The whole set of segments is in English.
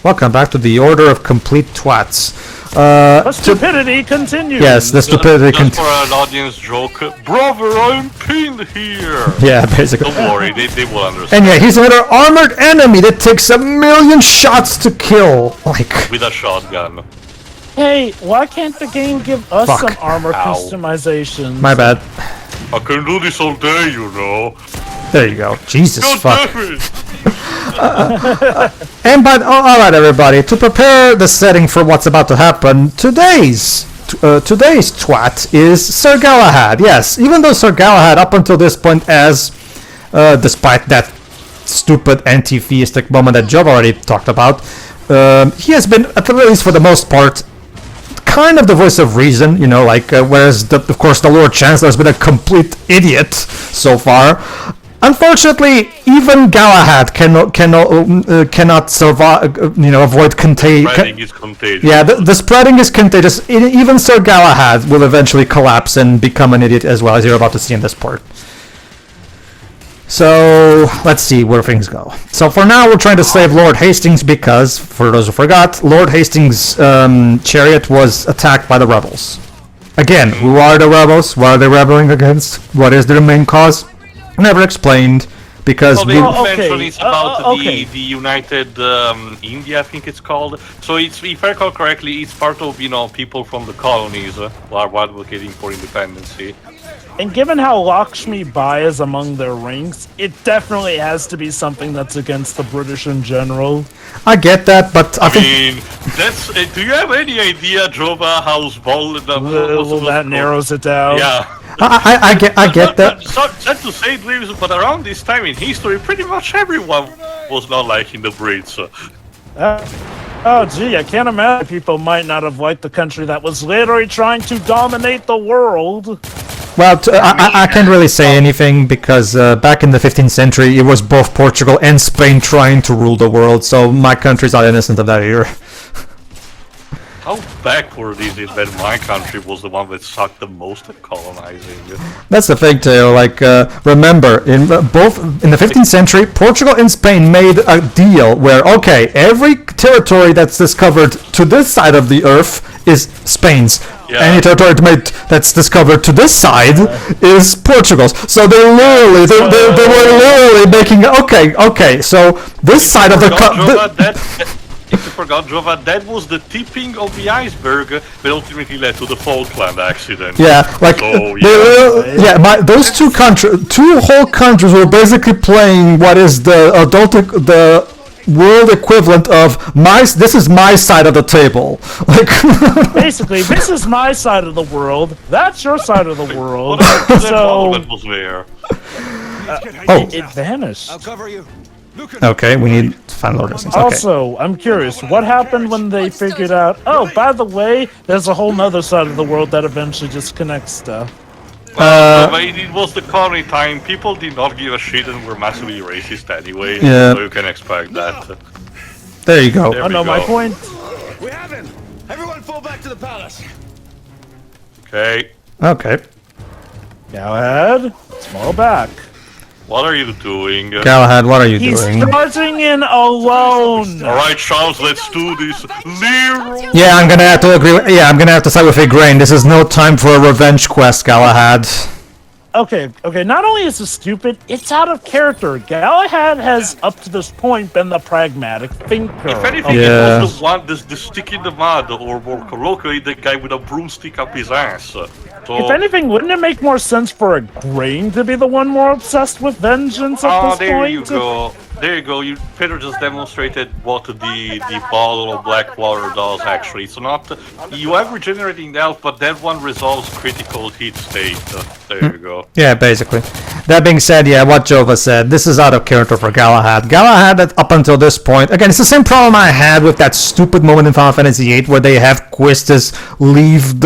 Welcome back to the Order of Complete Twats. The stupidity continues. Yes, the stupidity continues. Just for an audience joke, brother, I'm pinned here. Yeah, basically. Don't worry, they will understand. And yeah, he's another armored enemy that takes 1,000,000 shots to kill. Like with a shotgun. Hey, why can't the game give us some armor customization? My bad. I can do this all day, you know. There you go. Jesus fuck. And alright everybody, to prepare the setting for what's about to happen, today's twat is Sir Galahad. Yes, even though Sir Galahad up until this point despite that stupid anti-theistic moment that Joe already talked about, he has been, at least for the most part, kind of the voice of reason, you know, like, whereas, of course, the Lord Chancellor has been a complete idiot so far. Unfortunately, even Galahad cannot survive, avoid contagion. Spreading is contagious. Yeah, the spreading is contagious. Even Sir Galahad will eventually collapse and become an idiot as well, as you're about to see in this part. So, let's see where things go. So for now, we're trying to save Lord Hastings because, for those who forgot, Lord Hastings' chariot was attacked by the rebels. Again, who are the rebels? What are they rebelling against? What is their main cause? Never explained, because eventually it's about the United India, I think it's called. So it's, if I recall correctly, it's part of people from the colonies who are advocating for independency. And given how Lakshmi is among their ranks, it definitely has to be something that's against the British in general. I get that, but I mean, that's. Do you have any idea, Jova, how small that narrows it down? Yeah. I get that. Sad to say, but around this time in history, pretty much everyone was not liking the Brits. Oh gee, I can't imagine people might not have liked the country that was literally trying to dominate the world. Well, I can't really say anything because back in the 15th century, it was both Portugal and Spain trying to rule the world, so my country's not innocent of that either. How backward is it that my country was the one that sucked the most at colonizing? That's the thing, Teo. Like, remember, in the 15th century, Portugal and Spain made a deal where, okay, every territory that's discovered to this side of the earth is Spain's. Yeah. Any territory that's discovered to this side is Portugal's. So they were literally making okay. So this side of the if you forgot, Jova, that was the tipping of the iceberg that ultimately led to the Falkland accident. Yeah, like so, those two whole countries were basically playing what is the world equivalent of this is my side of the table. Like basically, this is my side of the world. That's your side of the world. So that was there. It vanished. I'll cover you. Okay, we need to find Lord Hasting. Okay. Also, I'm curious, what happened when they figured out, oh, by the way, there's a whole nother side of the world that eventually just connects stuff? It was the colony time. People did not give a shit and were massively racist anyway. Yeah. So you can expect that. There you go. I know my point. We have him! Everyone fall back to the palace! Okay. Okay. Galahad, small back. What are you doing? Galahad, what are you doing? He's charging in alone! Alright, Charles, let's do this. Leroy! Yeah, I'm gonna have to agree. I'm gonna have to side with Igraine. This is no time for a revenge quest, Galahad. Okay, not only is it stupid, it's out of character. Galahad has, up to this point, been the pragmatic thinker. If anything, it was the one, the stick in the mud, or more colloquially, the guy with a broomstick up his ass. So, if anything, wouldn't it make more sense for Igraine to be the one more obsessed with vengeance at this point? There you go. There you go. Pedro just demonstrated what the bottle of black water does, actually. It's not... You have regenerating health, but that one resolves critical heat state. There you go. Yeah, basically. That being said, yeah, what Jova said, this is out of character for Galahad. Galahad, up until this point... Again, it's the same problem I had with that stupid moment in Final Fantasy VIII where they have Quistis leave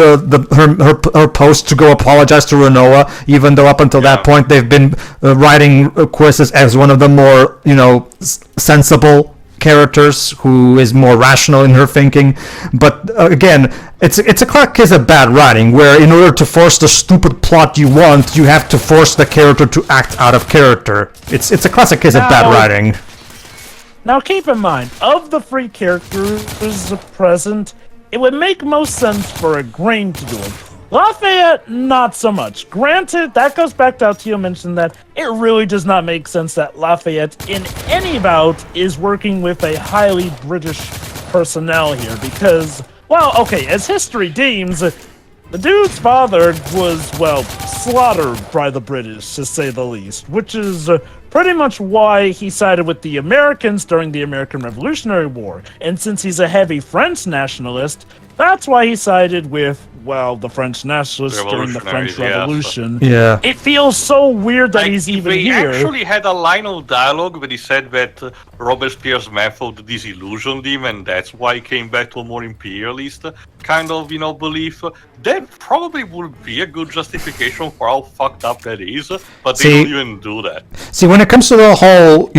her post to go apologize to Renoa, even though up until that point they've been writing Quistis as one of the more, sensible characters who is more rational in her thinking. But again, it's a classic case of bad writing, where in order to force the stupid plot you want, you have to force the character to act out of character. It's a classic case of bad writing. Now keep in mind, of the three characters present, it would make most sense for a Grain to do it. Lafayette, not so much. Granted, that goes back to how Tio mentioned that it really does not make sense that Lafayette, in any bout, is working with a highly British personnel here, because, well, okay, as history deems, the dude's father was, well, slaughtered by the British, to say the least, which is pretty much why he sided with the Americans during the American Revolutionary War. And since he's a heavy French nationalist, that's why he sided with, well, the French nationalists during the French Revolution. Yeah. It feels so weird that he's even here. He actually had a line of dialogue where he said that Robespierre's method disillusioned him, and that's why he came back to a more imperialist kind of, belief. That probably would be a good justification for how fucked up that is, but they don't even do that. See, when it comes to the whole,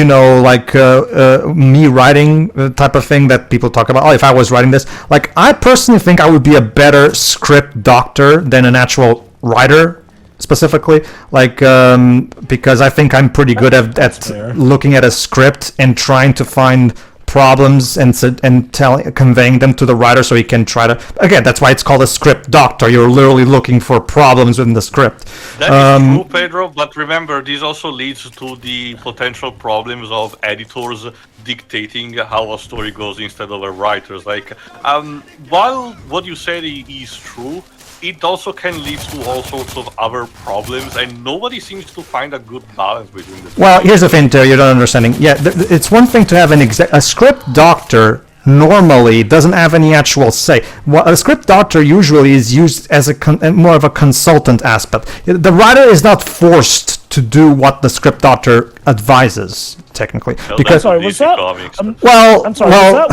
me writing type of thing that people talk about, if I was writing this, I personally think I would be a better script doctor than an actual writer, specifically, because I think I'm pretty good at looking at a script and trying to find problems and conveying them to the writer so he can try to, again, that's why it's called a script doctor. You're literally looking for problems within the script. That is true, Pedro, but remember, this also leads to the potential problems of editors dictating how a story goes instead of a writer's. While what you said is true, it also can lead to all sorts of other problems, and nobody seems to find a good balance between the two. Well, here's the thing, Teo, you're not understanding. Yeah, it's one thing to have a script doctor normally doesn't have any actual say. Well, a script doctor usually is used as more of a consultant aspect. The writer is not forced to do what the script doctor advises, technically. No, because was that? well, I'm sorry. well,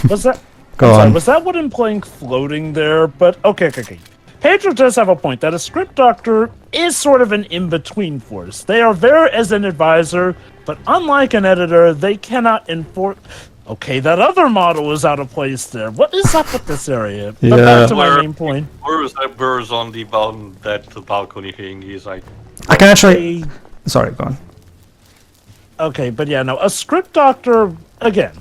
Was that? Go on. Was that wooden plank floating there? But okay. Pedro does have a point that a script doctor is sort of an in-between force. They are there as an advisor, but unlike an editor, they cannot enforce. Okay, that other model is out of place there. What is up with this area? But back to my main point. Where is that birds on the balcony thing? I can actually. Sorry, go on. Okay, but yeah, no, a script doctor, again,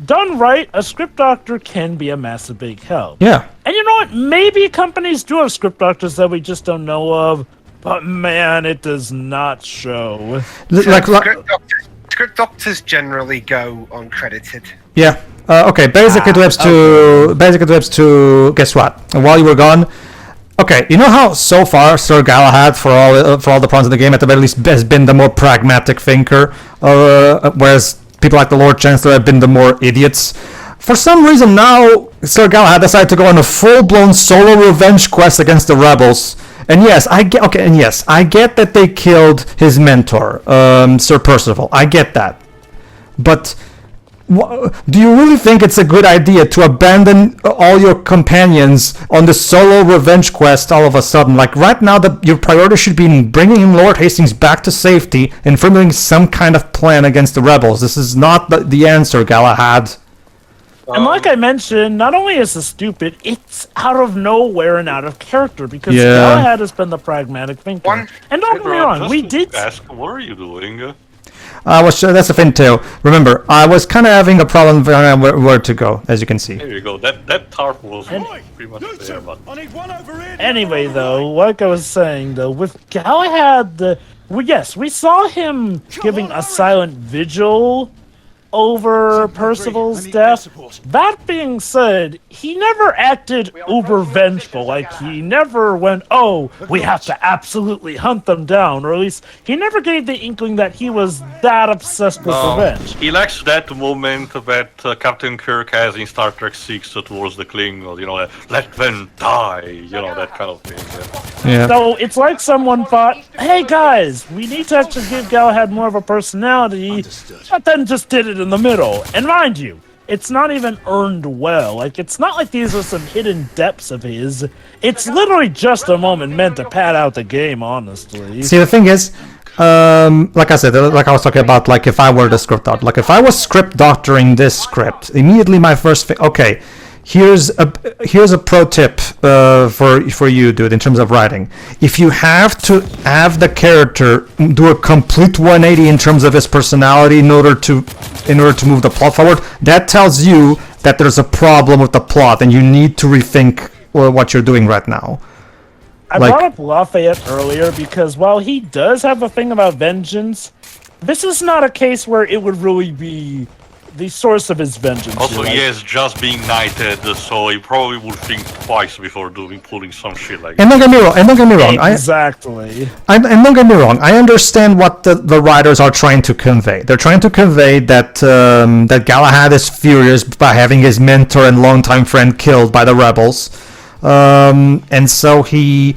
done right, a script doctor can be a massive big help. Yeah. And you know what? Maybe companies do have script doctors that we just don't know of, but man, it does not show. Script doctors generally go uncredited. Yeah. Okay. Basic adwebs to guess what? While you were gone. Okay, you know how so far Sir Galahad, for all the problems in the game, at the very least, has been the more pragmatic thinker, whereas people like the Lord Chancellor have been the more idiots. For some reason now, Sir Galahad decided to go on a full-blown solo revenge quest against the rebels. And yes, I get that they killed his mentor, Sir Perceveal. I get that, but do you really think it's a good idea to abandon all your companions on the solo revenge quest all of a sudden? Right now, your priority should be in bringing in Lord Hastings back to safety and formulating some kind of plan against the rebels. This is not the answer, Galahad. And like I mentioned, not only is it stupid, it's out of nowhere and out of character, because Galahad has been the pragmatic thinker. And don't get me wrong, we did ask, what are you doing? That's the thing too. Remember, I was kind of having a problem figuring out where to go, as you can see. There you go. That tarp was pretty much there, but anyway, though, like I was saying, though, with Galahad, we saw him giving a silent vigil over Perceval's death. That being said, he never acted uber vengeful. He never went, oh, we have to absolutely hunt them down, or at least he never gave the inkling that he was that obsessed with revenge. He lacks that moment that Captain Kirk has in Star Trek 6 towards the Klingons, let them die, that kind of thing. Yeah. So it's like someone thought, hey guys, we need to actually give Galahad more of a personality, but then just did it in the middle. And mind you, it's not even earned well. It's not like these are some hidden depths of his. It's literally just a moment meant to pad out the game, honestly. See, the thing is, like I said, like I was talking about, if I were the script doctor, if I was script doctoring this script, immediately my first thing, okay, Here's a pro tip for you, dude, in terms of writing. If you have to have the character do a complete 180 in terms of his personality in order to move the plot forward, that tells you that there's a problem with the plot and you need to rethink what you're doing right now. I brought up Lafayette earlier because while he does have a thing about vengeance, this is not a case where it would really be the source of his vengeance. Also, he is just being knighted, so he probably would think twice before pulling some shit like that. And don't get me wrong. Exactly. And don't get me wrong. I understand what the writers are trying to convey. They're trying to convey that that Galahad is furious by having his mentor and longtime friend killed by the rebels, and so he,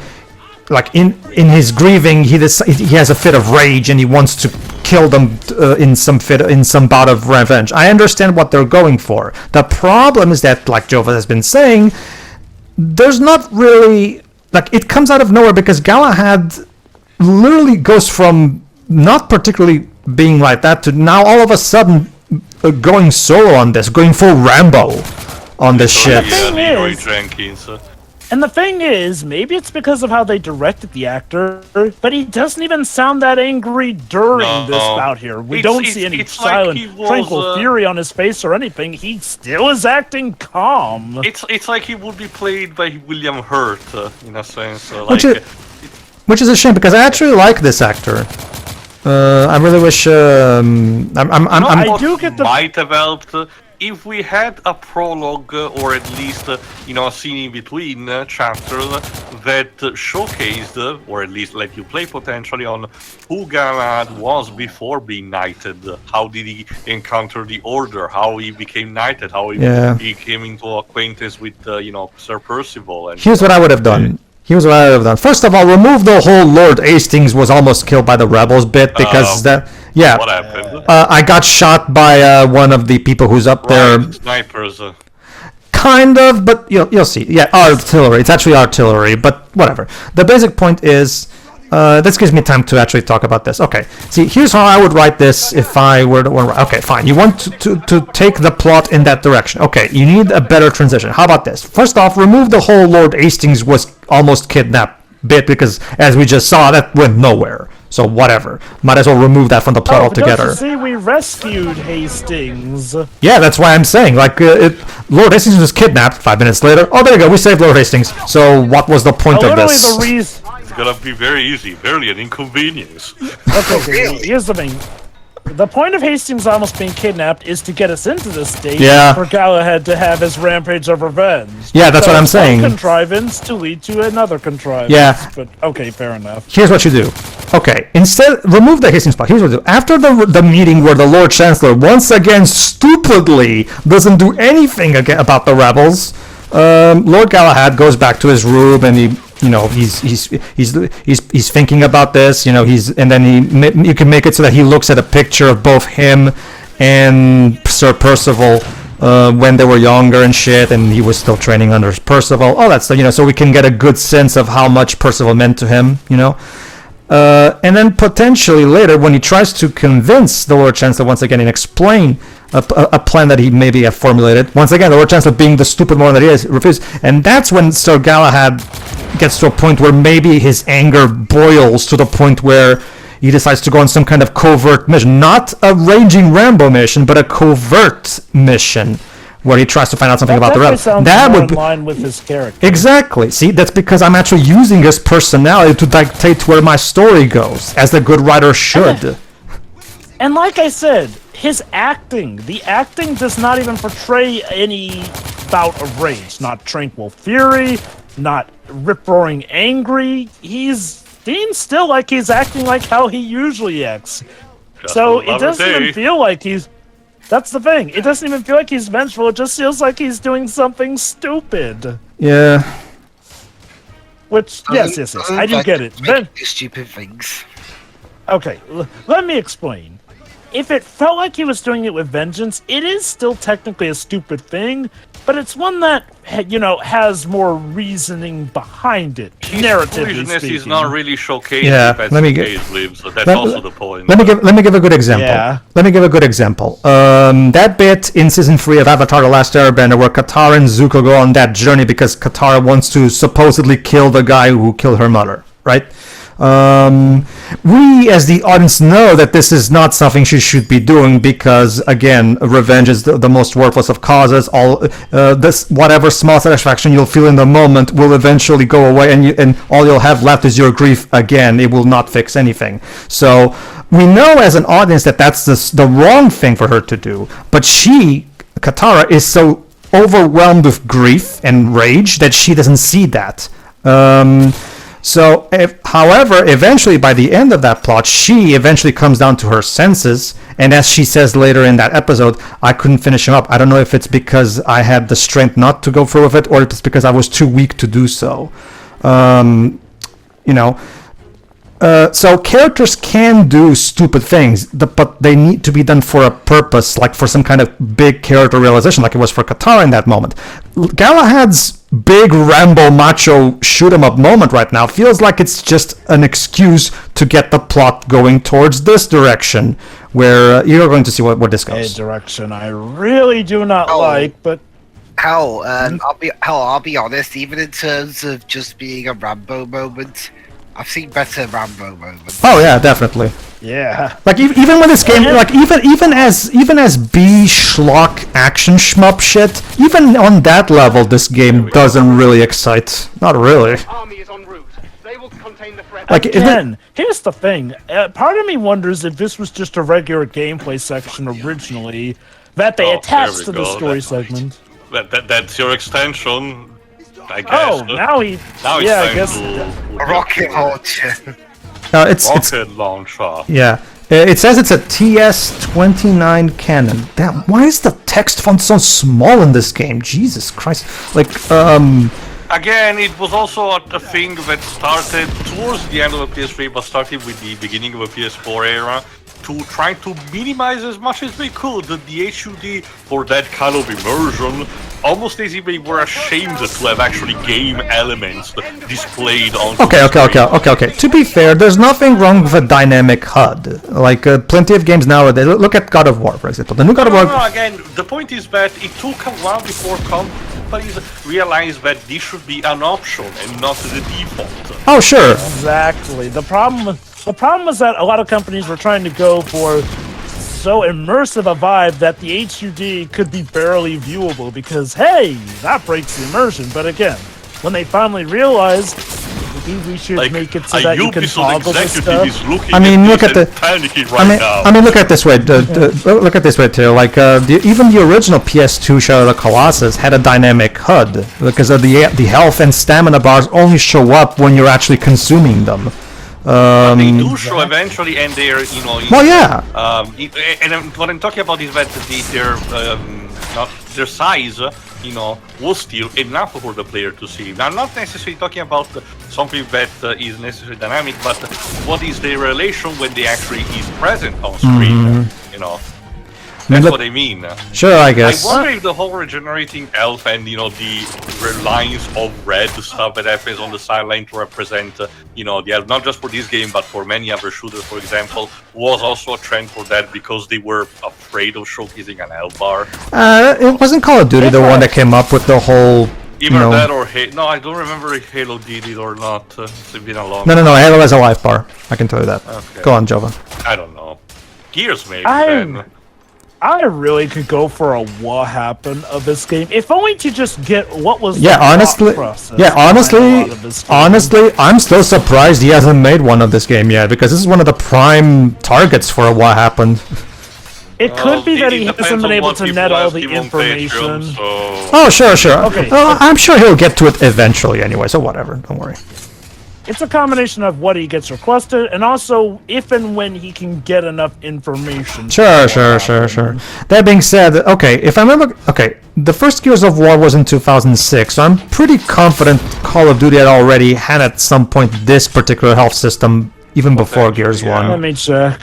like in his grieving, he has a fit of rage and he wants to kill them in some bout of revenge. I understand what they're going for. The problem is that, like Jova has been saying, there's not really, like, it comes out of nowhere because Galahad literally goes from not particularly being like that to now all of a sudden going solo on this, going full Rambo on this shit. And the thing is, maybe it's because of how they directed the actor, but he doesn't even sound that angry during this bout here. We don't see any silent, tranquil fury on his face or anything. He still is acting calm. It's like he would be played by William Hurt, in a sense. Which is a shame, because I actually like this actor. I really wish... I do get the... might have helped... if we had a prologue, or at least, a scene in between chapters that showcased, or at least let you play potentially on who Galahad was before being knighted, how did he encounter the Order, how he became knighted, how he came into acquaintance with, Sir Perceveal. And here's what I would have done. First of all, remove the whole Lord Hasting was almost killed by the rebels bit, because yeah. What happened? I got shot by one of the people who's up there. Snipers. Kind of, but you'll see. Yeah, artillery. It's actually artillery, but whatever. The basic point is, this gives me time to actually talk about this. Okay, see, here's how I would write this if I were to... Okay, fine. You want to take the plot in that direction. Okay, you need a better transition. How about this? First off, remove the whole Lord Hasting was almost kidnapped bit, because as we just saw, that went nowhere. So whatever. Might as well remove that from the plot altogether. Don't you see, we rescued Hastings. Yeah, that's why I'm saying. Like, Lord Hasting was kidnapped 5 minutes later. Oh, there you go. We saved Lord Hasting. So what was the point of this? It's gonna be very easy. Barely an inconvenience. Okay, here's the thing. The point of Hastings almost being kidnapped is to get us into this state for Galahad to have his rampage of revenge. Yeah, that's what I'm saying. One contrivance to lead to another contrivance. Yeah. But, okay, fair enough. Here's what you do. Okay, instead, remove the Hastings plot. Here's what you do. After the meeting where the Lord Chancellor once again stupidly doesn't do anything about the rebels, Lord Galahad goes back to his room and he's thinking about this, and then you can make it so that he looks at a picture of both him and Sir Perceval when they were younger and shit, and he was still training under Perceval. All that stuff, so we can get a good sense of how much Perceval meant to him, and then potentially later, when he tries to convince the Lord Chancellor once again and explain a plan that he maybe have formulated, once again, the Lord Chancellor, being the stupid moron that he is, refused. And that's when Sir Galahad gets to a point where maybe his anger boils to the point where he decides to go on some kind of covert mission. Not a raging Rambo mission, but a covert mission, where he tries to find out something about the rebels. That would be in line with his character. Exactly. See, that's because I'm actually using his personality to dictate where my story goes, as the good writer should. And like I said, the acting does not even portray any bout of rage. Not tranquil fury, not rip-roaring angry. He seems still like he's acting like how he usually acts. So it doesn't even feel like he's... That's the thing. It doesn't even feel like he's vengeful. It just feels like he's doing something stupid. Yeah. Which, yes. I do get it. Stupid things. Okay, let me explain. if it felt like he was doing it with vengeance, it is still technically a stupid thing, but it's one that, has more reasoning behind it. Narratively Foolishness speaking. is not really showcased Yeah, if let me lives, so that's also the point. Let me give a good example. Yeah. Let me give a good example. That bit in season 3 of Avatar: The Last Airbender, where Katara and Zuko go on that journey because Katara wants to supposedly kill the guy who killed her mother, right? We as the audience know that this is not something she should be doing because, again, revenge is the most worthless of causes. All this, whatever small satisfaction you'll feel in the moment will eventually go away, and all you'll have left is your grief again. It will not fix anything. So we know as an audience that that's the wrong thing for her to do, but Katara, is so overwhelmed with grief and rage that she doesn't see that. However, eventually by the end of that plot, she eventually comes down to her senses, and as she says later in that episode, I couldn't finish him up. I don't know if it's because I had the strength not to go through with it, or if it's because I was too weak to do so. So characters can do stupid things, but they need to be done for a purpose, like for some kind of big character realization, like it was for Katara in that moment. Galahad's big Rambo macho shoot 'em up moment right now feels like it's just an excuse to get the plot going towards this direction, where you're going to see where this A goes. direction I really do not like, but I'll be honest. Even in terms of just being a Rambo moment, I've seen better Rambo moments. Oh yeah, definitely. yeah. Like even when this game, like even as B schlock action shmup shit, even on that level, this game doesn't really excite. Not really. Army is en route. They will contain the threat. Like Again, here's the thing. Part of me wonders if this was just a regular gameplay section originally that they attached there to we the go. story That's nice. segment. That's your extension, I guess. Oh, now it's yeah, I time guess. A rocket launcher. it's rocket launcher. yeah. It says it's a TS-29 cannon. Damn, why is the text font so small in this game? Jesus Christ! Like Again, it was also a thing that started towards the end of the PS3, but started with the beginning of the PS4 era, to try to minimize as much as they could the HUD for that kind of immersion, almost as if they were ashamed to have actually game elements displayed on. Okay. To be fair, there's nothing wrong with a dynamic HUD. Like plenty of games nowadays. Look at God of War, for example. The new God of War. No, again, the point is that it took a while before companies realized that this should be an option and not the default. Oh sure. Exactly. The problem was that a lot of companies were trying to go for so immersive a vibe that the HUD could be barely viewable because, hey, that breaks the immersion. But again, when they finally realized, maybe we should make it so that you can toggle the stuff. Is looking I mean, look at the. panicking right now. I mean, look at this way. Look at this way too. Like even the original PS2 Shadow of the Colossus had a dynamic HUD because of the health and stamina bars only show up when you're actually consuming them. They do show eventually, and they're Well, yeah. And what I'm talking about is that their size, was still enough for the player to see. Now, I'm not necessarily talking about something that is necessarily dynamic, but what is their relation when they actually is present on screen? That's what I mean. Sure, I guess. I wonder if the whole regenerating elf and the lines of red stuff that happens on the sideline to represent the elf, not just for this game but for many other shooters, for example, was also a trend for that because they were afraid of showcasing an elf bar. It wasn't Call of Duty the one that came up with the whole. Either that or no, I don't remember if Halo did it or not. It's been a long. No. Halo has a life bar. I can tell you that. Okay. Go on, Jova. I don't know. Gears maybe then. I really could go for a what happened of this game, if only to just get what was the honestly, thought process honestly, behind a lot of this game. I'm still surprised he hasn't made one of this game yet because this is one of the prime targets for a what happened. It could be that he depends hasn't been on able what to people net all ask the him on Patreon, information. so- Oh, sure. Okay. I'm sure he'll get to it eventually anyway, so whatever. Don't worry. It's a combination of what he gets requested and also if and when he can get enough information. Sure. That being said, okay, if I remember, the first Gears of War was in 2006, so I'm pretty confident Call of Duty had already had at some point this particular health system even before Gears 1. Let me check.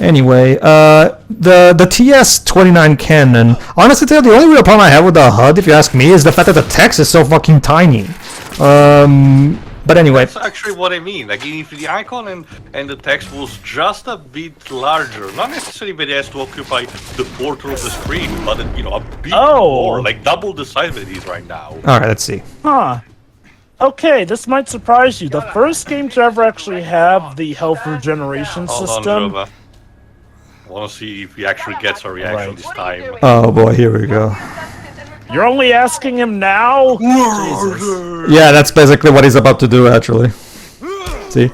Anyway, the TS-29 cannon. Honestly, the only real problem I have with the HUD, if you ask me, is the fact that the text is so fucking tiny. But anyway. That's actually what I mean. Like, if the icon and the text was just a bit larger, not necessarily that it has to occupy the quarter of the screen, but a bit more, like double the size that it is right now. All right, let's see. Huh. Okay, this might surprise you. The first game to ever actually have the health regeneration system. I want to see if he actually gets a reaction this time. Oh boy, here we go. You're only asking him now? Jesus. Yeah, that's basically what he's about to do, actually. See?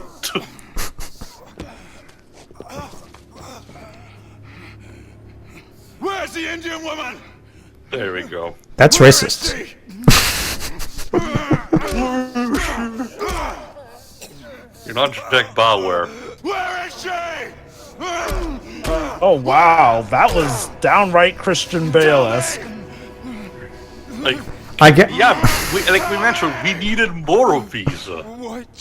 Where's the Indian woman? There we go. That's racist. You're not Jack Bauer. Where is she? Oh wow, that was downright Christian Bale-esque. Like, I get. yeah, like we mentioned, we needed more of these.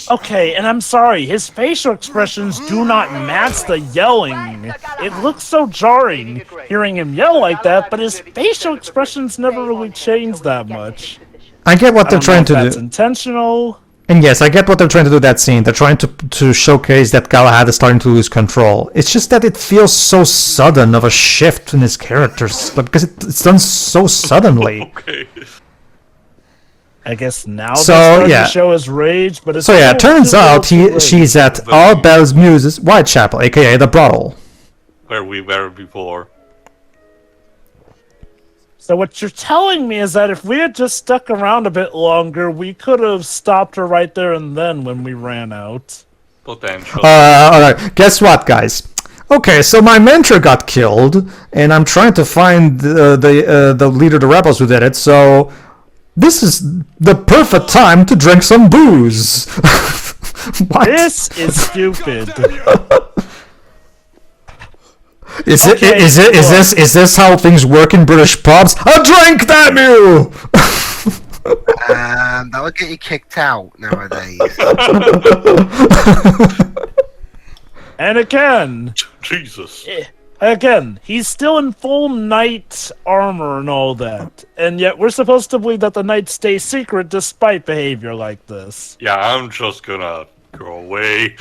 Okay, and I'm sorry, his facial expressions do not match the yelling. It looks so jarring hearing him yell like that, but his facial expressions never really changed that much. I get what they're trying to do. That's intentional. And yes, I get what they're trying to do with that scene. They're trying to showcase that Galahad is starting to lose control. It's just that it feels so sudden of a shift in his characters, like, because it's done so suddenly. Okay. I guess now So, they're starting yeah. to show his rage, but it's So yeah, it still turns too little out too late. she's at All Bells Muses Whitechapel, aka the brothel. Where we were before. So what you're telling me is that if we had just stuck around a bit longer, we could have stopped her right there and then when we ran out. Potential. Alright, guess what, guys? Okay, so my mentor got killed, and I'm trying to find the leader of the rebels who did it, so this is the perfect time to drink some booze. What? This is stupid. Is Okay, this how things work in British pubs? A drink, damn you! That would get you kicked out nowadays. And again, Jesus. he's still in full knight armor and all that. And yet we're supposed to believe that the knights stay secret despite behavior like this. Yeah, I'm just gonna go away.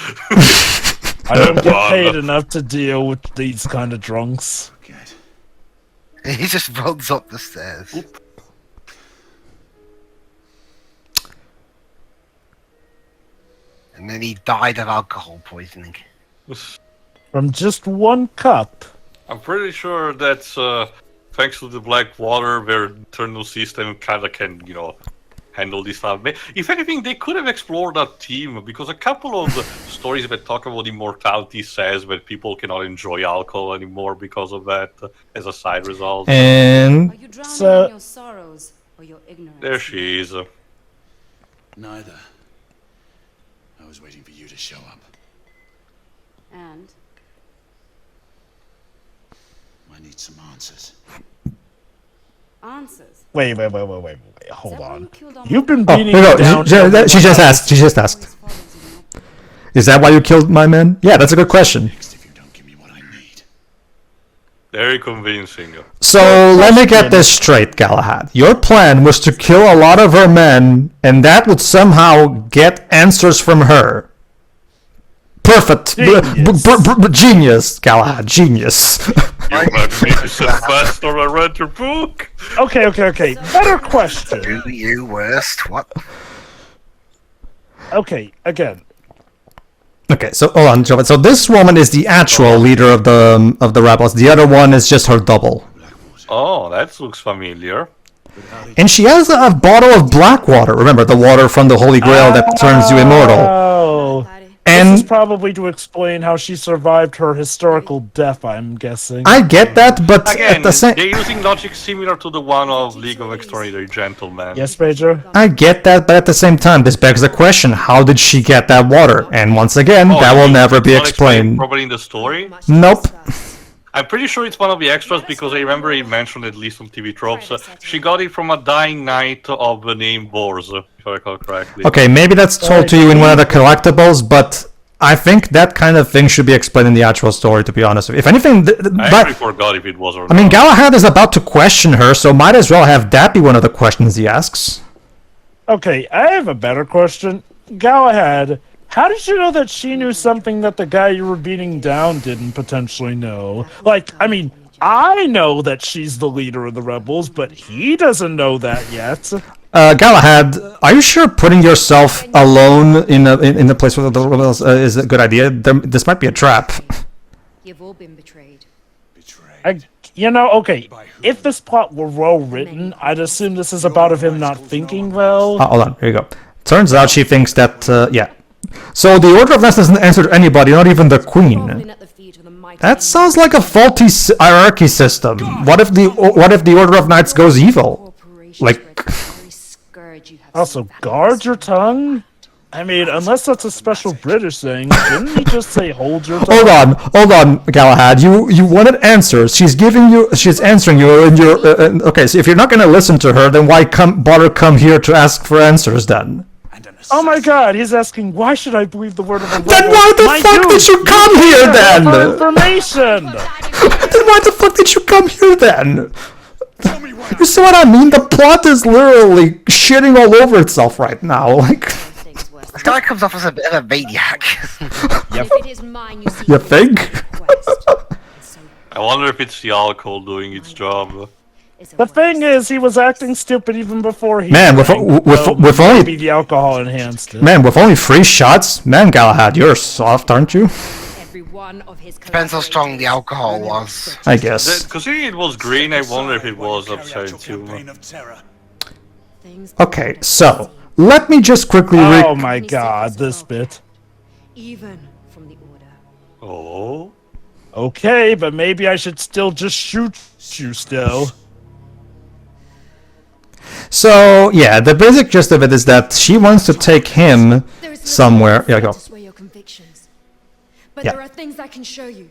I don't get paid enough to deal with these kind of drunks. He just runs up the stairs. And then he died of alcohol poisoning. From just one cup. I'm pretty sure that's thanks to the black water, their internal system kind of can, handle this stuff. If anything, they could have explored that theme, because a couple of the stories that talk about immortality says that people cannot enjoy alcohol anymore because of that, as a side result. And Are you drowning So- in your sorrows or your ignorance? There she is. Neither. I was waiting for you to show up. And I need some answers. answers. Wait, hold Is that why on. you killed all You've my been oh, beating here we me go. down. She just asked. She just asked. always follows you, Is that why you killed my men? Yeah, that's a good question. Next, if you don't give me what I need. Very convincing. So let me get this straight, Galahad. Your plan was to kill a lot of her men, and that would somehow get answers from her. Perfect. Genius, Galahad. Genius. You magnificent bastard, I read your book! Okay. Better question. Do you worst? What? Okay, again. Okay, so hold on, Joe. So this woman is the actual leader of the rebels. The other one is just her double. Oh, that looks familiar. And she has a bottle of black water. Remember, the water from the Holy Grail that turns you immortal. Oh. This is And probably to explain how she survived her historical death, I'm guessing. I get that, but Again, at the same... they're using logic similar to the one of League of Extraordinary Gentlemen. Yes, Pedro? I get that, but at the same time, this begs the question, how did she get that water? And once again, Oh, that you will mean never it's be not explained. Probably in the story. Nope. I'm pretty sure it's one of the extras because I remember he mentioned at least on TV tropes. She got it from a dying knight of the name Bors, if I recall correctly. Okay, maybe that's told to you in one of the collectibles, but I think that kind of thing should be explained in the actual story, to be honest. If anything, I actually forgot if it was or not. I mean, Galahad is about to question her, so might as well have that be one of the questions he asks. Okay, I have a better question. Galahad, how did you know that she knew something that the guy you were beating down didn't potentially know? Like, I mean, I know that she's the leader of the rebels, but he doesn't know that yet. Galahad, are you sure putting yourself alone in the place with the rebels is a good idea? This might be a trap. You've all been betrayed. Okay, if this plot were well written, I'd assume this is about of him not thinking well. Hold on, here you go. Turns out she thinks that, yeah. So the Order of Knights doesn't answer to anybody, not even the Queen. That sounds like a faulty hierarchy system. What if the Order of Knights goes evil? Like... Also, guard your tongue? I mean, unless that's a special British thing, didn't he just say hold your tongue? Hold on, Galahad. You wanted answers. She's answering you, and you're okay. So if you're not gonna listen to her, then why bother come here to ask for answers then? Oh my God, he's asking, why should I believe the word of a rebel? Then why the fuck did you come here then? For information. Then why the fuck did you come here then? You see what I mean? The plot is literally shitting all over itself right now. Like, This guy comes off as a bit of a maniac. you think? I wonder if it's the alcohol doing its job. The thing is, he was acting stupid even before he. Man, with only maybe the alcohol enhanced it. Man, with only 3 shots, man, Galahad, you're soft, aren't you? Depends how strong the alcohol was. I guess. Considering it was green, I wonder if it was upside too. Okay, so let me just quickly. Oh my God, this bit. Even from the Order. Oh. Okay, but maybe I should still just shoot you still. So yeah, the basic gist of it is that she wants to take him somewhere. Yeah, go. But Yeah. there are things I can show you.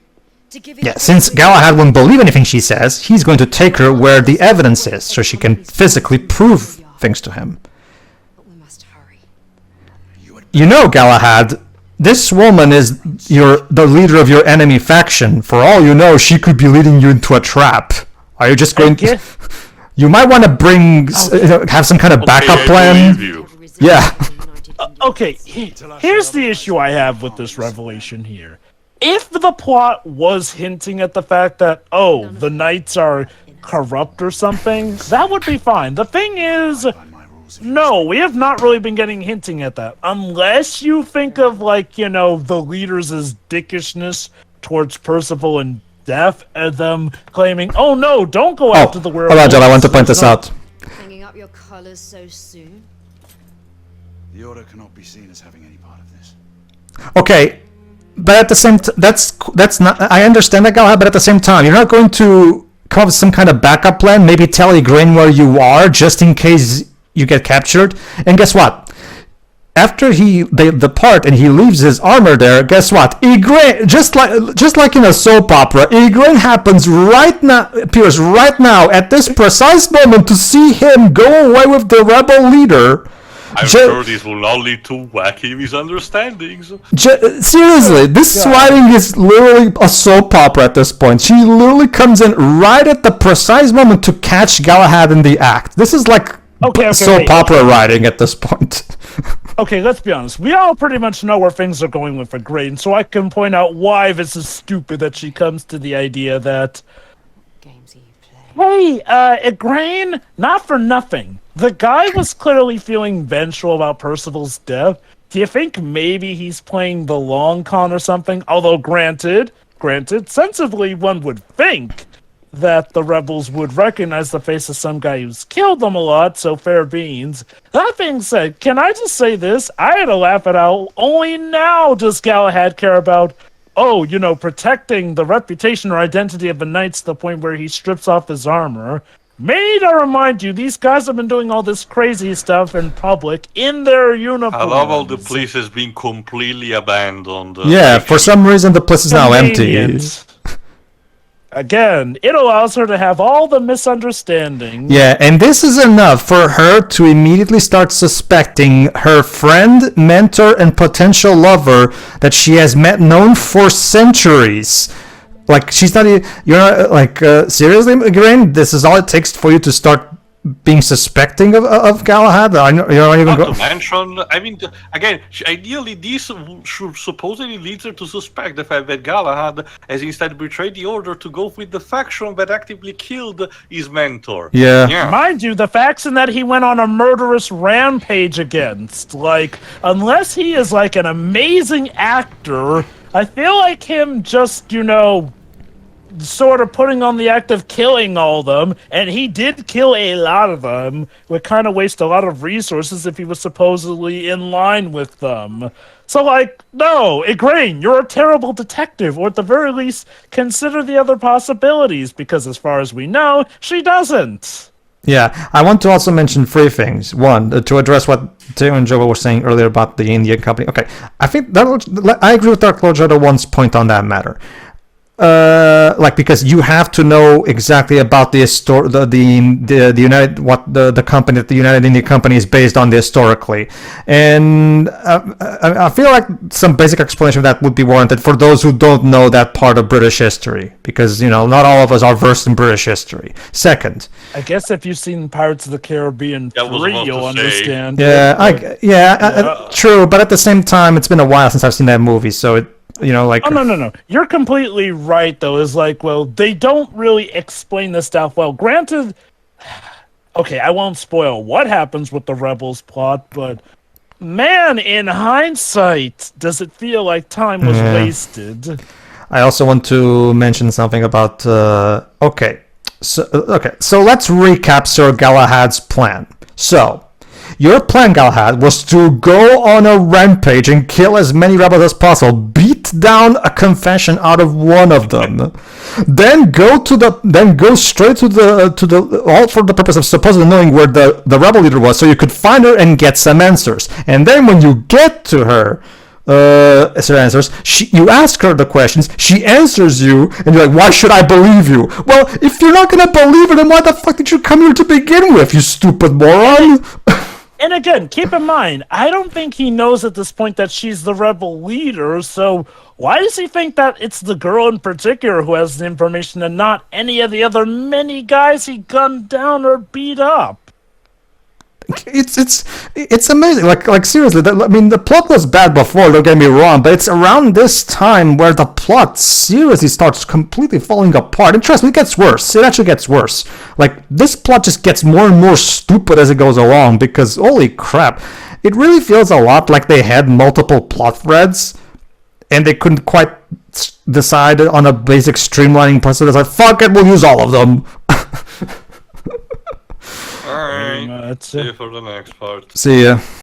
To give Yeah, since Galahad won't believe anything she says, he's going to take her where the evidence is, so she can physically prove things to him. But we must hurry. You know, Galahad, this woman is the leader of your enemy faction. For all you know, she could be leading you into a trap. Are you just going to... You might want to have some kind of backup plan. Yeah. Okay, here's the issue I have with this revelation here. If the plot was hinting at the fact that, oh, the knights are corrupt or something, that would be fine. The thing is, no, we have not really been hinting at that. Unless you think of, like, the leaders' dickishness towards Perceveal and Death, and them claiming, oh no, don't go after the werewolves. Hold on, John, I want to point this out. Hanging up your colors so soon? The Order cannot be seen as having any part of this. Okay, but at the same that's not. I understand that, Galahad, but at the same time, you're not going to come up with some kind of backup plan. Maybe tell Igraine where you are, just in case you get captured. And guess what? After they depart and he leaves his armor there, guess what? Igraine, just like in a soap opera, Igraine appears right now at this precise moment to see him go away with the rebel leader. I'm sure this will not lead to wacky misunderstandings. Seriously, this writing is literally a soap opera at this point. She literally comes in right at the precise moment to catch Galahad in the act. This is like soap opera writing at this point. Okay, let's be honest. We all pretty much know where things are going with Igraine, so I can point out why this is stupid that she comes to the idea that... Hey, Igraine, not for nothing. The guy was clearly feeling vengeful about Perceval's death. Do you think maybe he's playing the long con or something? Although, granted, sensibly one would think that the rebels would recognize the face of some guy who's killed them a lot, so fair beans. That being said, can I just say this? I had to laugh at how only now does Galahad care about, protecting the reputation or identity of the knights to the point where he strips off his armor. May I remind you, these guys have been doing all this crazy stuff in public in their uniforms. I love how the place has been completely abandoned. Yeah, for some reason the place is now empty. Again, it allows her to have all the misunderstandings. Yeah, and this is enough for her to immediately start suspecting her friend, mentor, and potential lover that she has known for centuries. Like, she's not, you're not, like, seriously, Grain, this is all it takes for you to start being suspecting of Galahad? You're not even Not to mention, I mean, again, ideally, this should supposedly lead her to suspect the fact that Galahad has instead betrayed the order to go with the faction that actively killed his mentor. Yeah. Mind you, the faction that he went on a murderous rampage against, like, unless he is like an amazing actor, I feel like him just, sort of putting on the act of killing all of them, and he did kill a lot of them, would kind of waste a lot of resources if he was supposedly in line with them. So, like, no, Igraine, you're a terrible detective, or at the very least, consider the other possibilities, because as far as we know, she doesn't. Yeah, I want to also mention three things. One, to address what Theo and Joel were saying earlier about the Indian company. Okay, I think that I agree with Dark Lord Jodo one's point on that matter. Because you have to know exactly about the United, what the company, the United India Company is based on historically, and I feel like some basic explanation of that would be warranted for those who don't know that part of British history, because not all of us are versed in British history. Second, I guess if you've seen Pirates of the Caribbean 3, you'll understand. True, but at the same time, it's been a while since I've seen that movie, so it. Oh, no. You're completely right, though. Is like, well, they don't really explain this stuff well. Granted, okay, I won't spoil what happens with the Rebels plot, but man, in hindsight, does it feel like time was wasted? I also want to mention something about. So let's recap Sir Galahad's plan. So. Your plan, Galahad, was to go on a rampage and kill as many rebels as possible, beat down a confession out of one of them, then go straight to the all for the purpose of supposedly knowing where the rebel leader was, so you could find her and get some answers. And then when you get to her, you ask her the questions, she answers you, and you're like, why should I believe you? Well, if you're not gonna believe her, then why the fuck did you come here to begin with, you stupid moron? And again, keep in mind, I don't think he knows at this point that she's the rebel leader, so why does he think that it's the girl in particular who has the information and not any of the other many guys he gunned down or beat up? It's amazing. Like seriously, the plot was bad before, don't get me wrong, but it's around this time where the plot seriously starts completely falling apart. And trust me, it gets worse. It actually gets worse. Like, this plot just gets more and more stupid as it goes along, because holy crap, it really feels a lot like they had multiple plot threads and they couldn't quite decide on a basic streamlining process. It's like, fuck it, we'll use all of them. Alright, see you for the next part. See ya.